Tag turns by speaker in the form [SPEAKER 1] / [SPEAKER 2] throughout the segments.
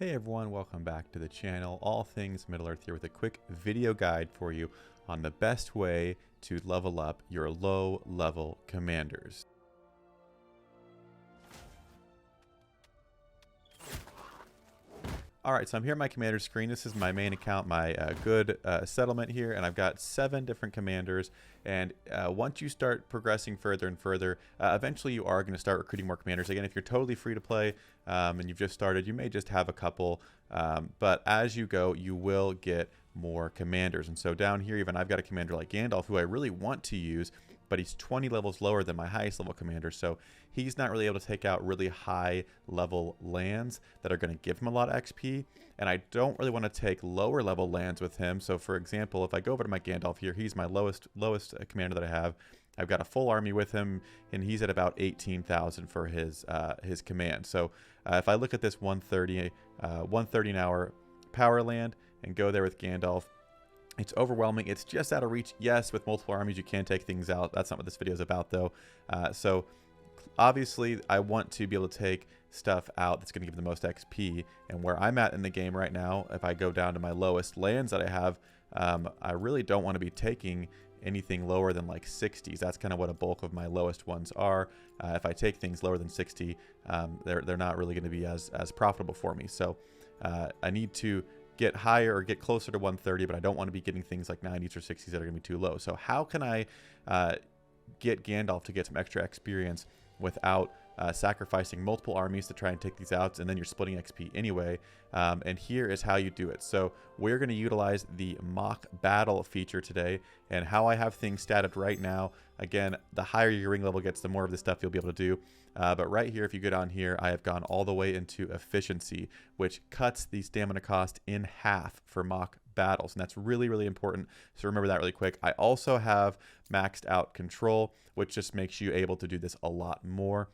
[SPEAKER 1] Hey everyone, welcome back to the channel. All things Middle Earth here with a quick video guide for you on the best way to level up your low level commanders. All right, so I'm here on my commander screen. This is my main account, my good settlement here, and I've got 7 different commanders. And once you start progressing further and further, eventually you are going to start recruiting more commanders. Again, if you're totally free to play and you've just started, you may just have a couple. But as you go, you will get more commanders. And so down here, even I've got a commander like Gandalf, who I really want to use, but he's 20 levels lower than my highest level commander, so he's not really able to take out really high level lands that are going to give him a lot of XP, and I don't really want to take lower level lands with him. So for example, if I go over to my Gandalf here, he's my lowest commander that I have. I've got a full army with him, and he's at about 18,000 for his command. So if I look at this 130 an hour power land and go there with Gandalf, it's overwhelming. It's just out of reach. Yes, with multiple armies, you can take things out. That's not what this video is about, though. So obviously, I want to be able to take stuff out that's going to give the most XP. And where I'm at in the game right now, if I go down to my lowest lands that I have, I really don't want to be taking anything lower than like 60s. That's kind of what a bulk of my lowest ones are. If I take things lower than 60, they're not really going to be as profitable for me. So I need to get higher or get closer to 130, but I don't want to be getting things like 90s or 60s that are going to be too low. So how can I get Gandalf to get some extra experience without sacrificing multiple armies to try and take these out, and then you're splitting XP anyway? And here is how you do it. So we're going to utilize the mock battle feature today, and how I have things statted right now. Again, the higher your ring level gets, the more of this stuff you'll be able to do. But right here, if you go down here, I have gone all the way into efficiency, which cuts the stamina cost in half for mock battles, and that's really, really important. So remember that really quick. I also have maxed out control, which just makes you able to do this a lot more.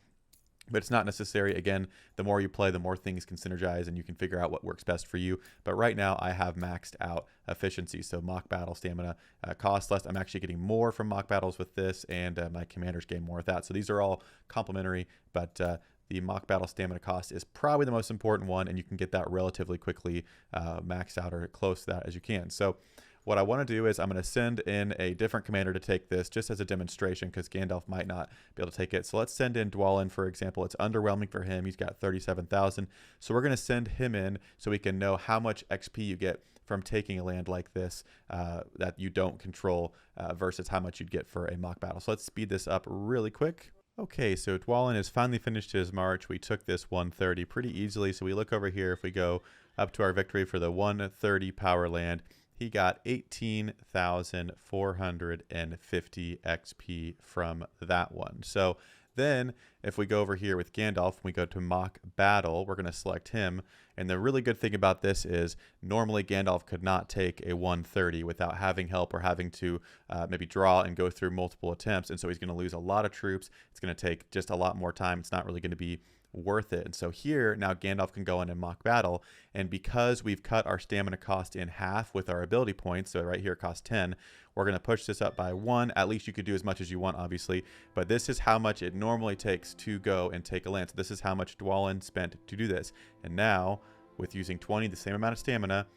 [SPEAKER 1] But it's not necessary. Again, the more you play, the more things can synergize and you can figure out what works best for you. But right now, I have maxed out efficiency. So mock battle stamina costs less. I'm actually getting more from mock battles with this, and my commanders gain more with that. So these are all complementary, but the mock battle stamina cost is probably the most important one, and you can get that relatively quickly maxed out or close to that as you can. So what I want to do is I'm going to send in a different commander to take this just as a demonstration, because Gandalf might not be able to take it. So let's send in Dwalin, for example. It's underwhelming for him. He's got 37,000. So we're going to send him in so we can know how much XP you get from taking a land like this that you don't control versus how much you'd get for a mock battle. So let's speed this up really quick. Okay, so Dwalin has finally finished his march. We took this 130 pretty easily. So we look over here. If we go up to our victory for the 130 power land, he got 18,450 XP from that one. So then if we go over here with Gandalf, we go to mock battle, we're going to select him. And the really good thing about this is normally Gandalf could not take a 130 without having help or having to maybe draw and go through multiple attempts. And so he's going to lose a lot of troops. It's going to take just a lot more time. It's not really going to be worth it. And so here now Gandalf can go in and mock battle, and because we've cut our stamina cost in half with our ability points, so right here it costs 10, we're going to push this up by 1. At least you could do as much as you want, obviously, but this is how much it normally takes to go and take a land. So this is how much Dwalin spent to do this, and now with using 20, the same amount of stamina,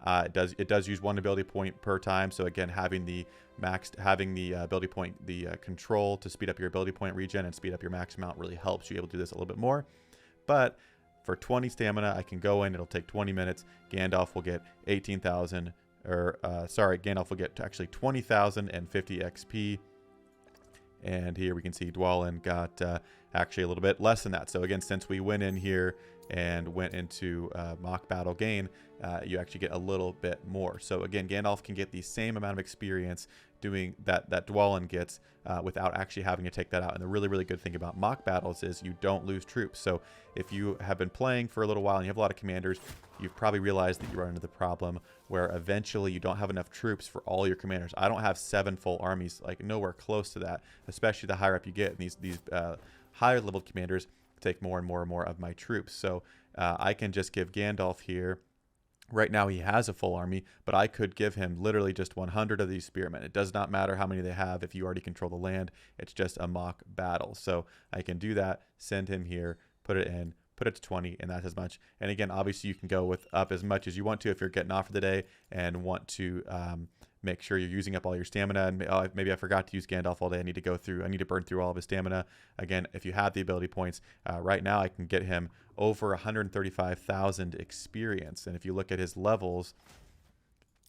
[SPEAKER 1] it does use 1 ability point per time. So again, having the ability point, the control to speed up your ability point regen and speed up your max amount really helps you able to do this a little bit more. But for 20 stamina, I can go in. It'll take 20 minutes. Gandalf will get 18,000, or Gandalf will get actually 20,050 XP. And here we can see Dwalin got actually a little bit less than that. So again, since we went in here and went into mock battle gain, you actually get a little bit more. So again, Gandalf can get the same amount of experience doing that Dwalin gets without actually having to take that out. And the really, really good thing about mock battles is you don't lose troops. So if you have been playing for a little while and you have a lot of commanders, you've probably realized that you run into the problem where eventually you don't have enough troops for all your commanders. I don't have 7 full armies, like nowhere close to that, especially the higher up you get. And these higher level commanders take more and more and more of my troops. So I can just give Gandalf here. Right now he has a full army, but I could give him literally just 100 of these spearmen. It does not matter how many they have if you already control the land. It's just a mock battle. So I can do that, send him here, put it in, put it to 20, and that's as much. And again, obviously you can go with up as much as you want to if you're getting off for the day and want to make sure you're using up all your stamina. And maybe I forgot to use Gandalf all day. I need to burn through all of his stamina. Again, if you have the ability points, right now I can get him over 135,000 experience. And if you look at his levels,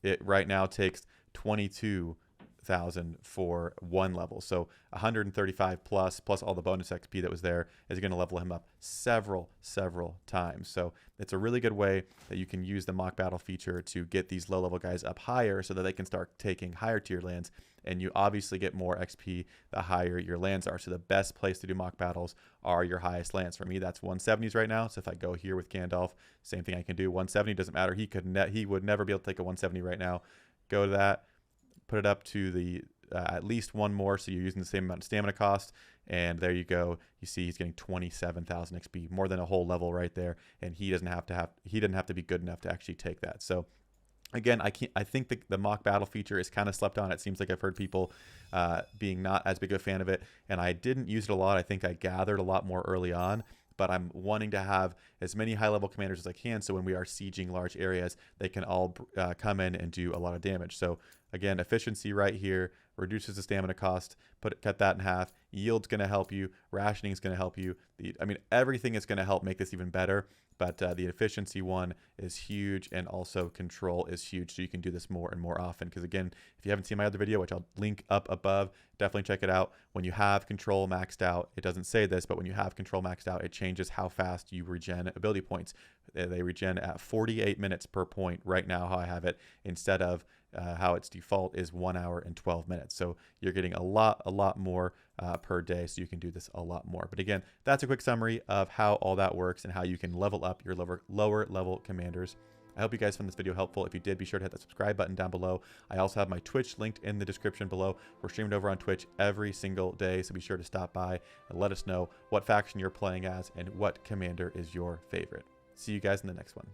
[SPEAKER 1] it right now takes 22,000 for one level. So 135 plus all the bonus XP that was there is going to level him up several times. So it's a really good way that you can use the mock battle feature to get these low level guys up higher so that they can start taking higher tier lands. And you obviously get more XP the higher your lands are. So the best place to do mock battles are your highest lands. For me, that's 170s right now. So if I go here with Gandalf, same thing I can do. 170 doesn't matter. He would never be able to take a 170 right now. Go to that, put it up to the at least one more, so you're using the same amount of stamina cost, and there you go. You see he's getting 27,000 XP, more than a whole level right there, and he didn't have to be good enough to actually take that. So again, I think the mock battle feature is kind of slept on. It seems like I've heard people being not as big of a fan of it, and I didn't use it a lot. I think I gathered a lot more early on, but I'm wanting to have as many high-level commanders as I can, so when we are sieging large areas, they can all come in and do a lot of damage. So again, efficiency right here reduces the stamina cost. Cut that in half. Yield's going to help you. Rationing is going to help you. Everything is going to help make this even better. But the efficiency one is huge, and also control is huge, so you can do this more and more often. Because again, if you haven't seen my other video, which I'll link up above, definitely check it out. When you have control maxed out, it doesn't say this, but when you have control maxed out, it changes how fast you regen ability points. They regen at 48 minutes per point right now, how I have it, instead of how its default is 1 hour and 12 minutes. So you're getting a lot more per day, so you can do this a lot more. But again, that's a quick summary of how all that works and how you can level up your lower level commanders. I hope you guys found this video helpful. If you did, be sure to hit that subscribe button down below. I also have my Twitch linked in the description below. We're streamed over on Twitch every single day, so be sure to stop by and let us know what faction you're playing as and what commander is your favorite. See you guys in the next one.